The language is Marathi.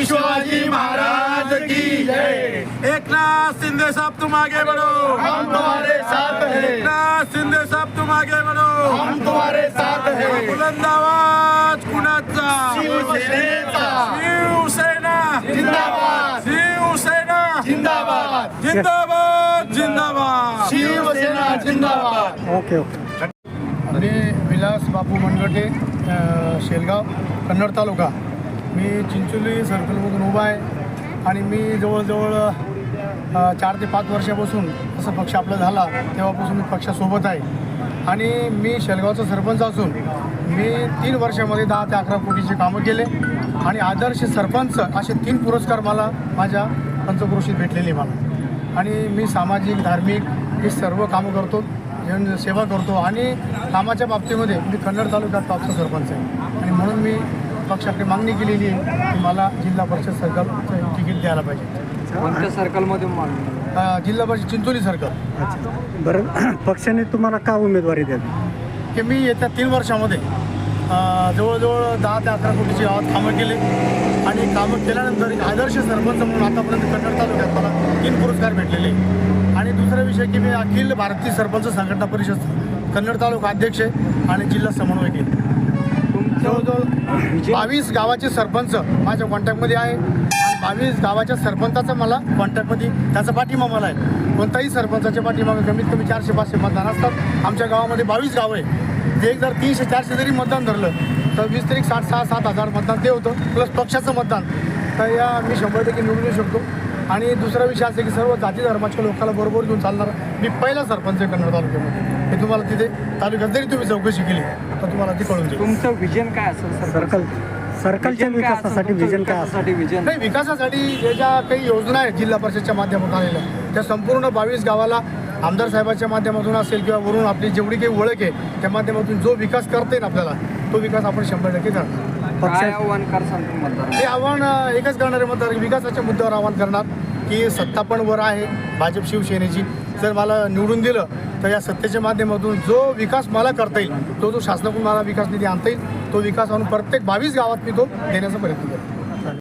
शिवाजी महाराज की जय। एकनाथ शिंदे साहब तुम आगे बढ़ो, हम तुम्हारे साथ हैं। एकनाथ शिंदे साहब तुम आगे बढ़ो, हम तुम्हारे साथ हैं। बुलंद आवाज कुणाचा? शिवसेनेचा शिवसेना जिंदाबाद, शिवसेना जिंदाबाद, जिंदाबाद जिंदाबाद शिवसेना जिंदाबाद। Okay okay. मी विलास बापू मनगटे, शेलगाव, कन्नड तालुका. मी चिंचोली सर्कलमधून उभा आहे आणि मी जवळजवळ 4 ते 5 वर्षापासून असा पक्ष आपला झाला तेव्हापासून मी पक्षासोबत आहे. आणि मी शेलगावचा सरपंच असून मी 3 वर्षामध्ये 10 ते 11 कोटीचे कामं केले आणि आदर्श सरपंच असे 3 पुरस्कार मला माझ्या पंचक्रोशीत भेटलेले मला. आणि मी सामाजिक धार्मिक हे सर्व कामं करतो, जनसेवा करतो आणि कामाच्या बाबतीमध्ये मी कन्नड तालुक्यात टॉपचा सरपंच आहे. आणि म्हणून मी पक्षाकडे मागणी केलेली आहे की मला जिल्हा परिषद सर्कलचं तिकीट द्यायला पाहिजे. कोणत्या सर्कलमधून जिल्हा परिषद चिंचोली सर्कल. अच्छा, बरं. पक्षाने तुम्हाला का उमेदवारी द्यावी? की मी येत्या 3 वर्षामध्ये जवळजवळ 10 ते 11 कोटीची गावात कामं केले आणि कामं केल्यानंतर एक आदर्श सरपंच म्हणून आतापर्यंत कन्नड तालुक्यात मला 3 पुरस्कार भेटलेले. आणि दुसरा विषय की मी अखिल भारतीय सरपंच संघटना परिषद कन्नड तालुका अध्यक्ष आहे आणि जिल्हा समन्वयक आहे. जवळजवळ 22 गावाचे सरपंच माझ्या कॉन्टॅक्टमध्ये आहे आणि 22 गावाच्या सरपंचाचा मला कॉन्टॅक्टमध्ये त्याचा पाठिंबा मला आहे. कोणताही सरपंचाच्या पाठिंबा कमीत कमी 400-500 मतदान असतात. आमच्या गावामध्ये 22 गावं आहे. ते जर 300-400 जरी मतदान धरलं तर 20 तरी 60-7 हजार मतदान ते होतं, प्लस पक्षाचं मतदान. तर या मी 100% निवडून येऊ शकतो. आणि दुसरा विषय असा की सर्व जाती धर्माच्या लोकांना बरोबर घेऊन चालणार मी पहिला सरपंच आहे कन्नड तालुक्यामध्ये. हे तुम्हाला तिथे तालुक्यात जरी तुम्ही चौकशी केली तर तुम्हाला ती कळून जाईल. तुमचं विजन काय असेल? सर्कलच्या विकासासाठी विजन काय असेल? विजन नाही, विकासासाठी या ज्या काही योजना आहेत जिल्हा परिषदच्या माध्यमातून आलेल्या त्या संपूर्ण 22 गावाला आमदार साहेबांच्या माध्यमातून असेल किंवा वरून आपली जेवढी काही ओळख आहे त्या माध्यमातून जो विकास करता येईल आपल्याला तो विकास आपण 100% करणार. काय आव्हान करसान तुम्ही मतदार? हे आव्हान एकच करणारे मतदार विकासाच्या मुद्द्यावर आव्हान करणार की सत्ता पण वर आहे भाजप शिवसेनेची. जर मला निवडून दिलं तर या सत्तेच्या माध्यमातून जो विकास मला करता येईल तो शासनाकडून मला विकास निधी आणता येईल तो विकास आणून प्रत्येक 22 गावात मी तो देण्याचा प्रयत्न करतो.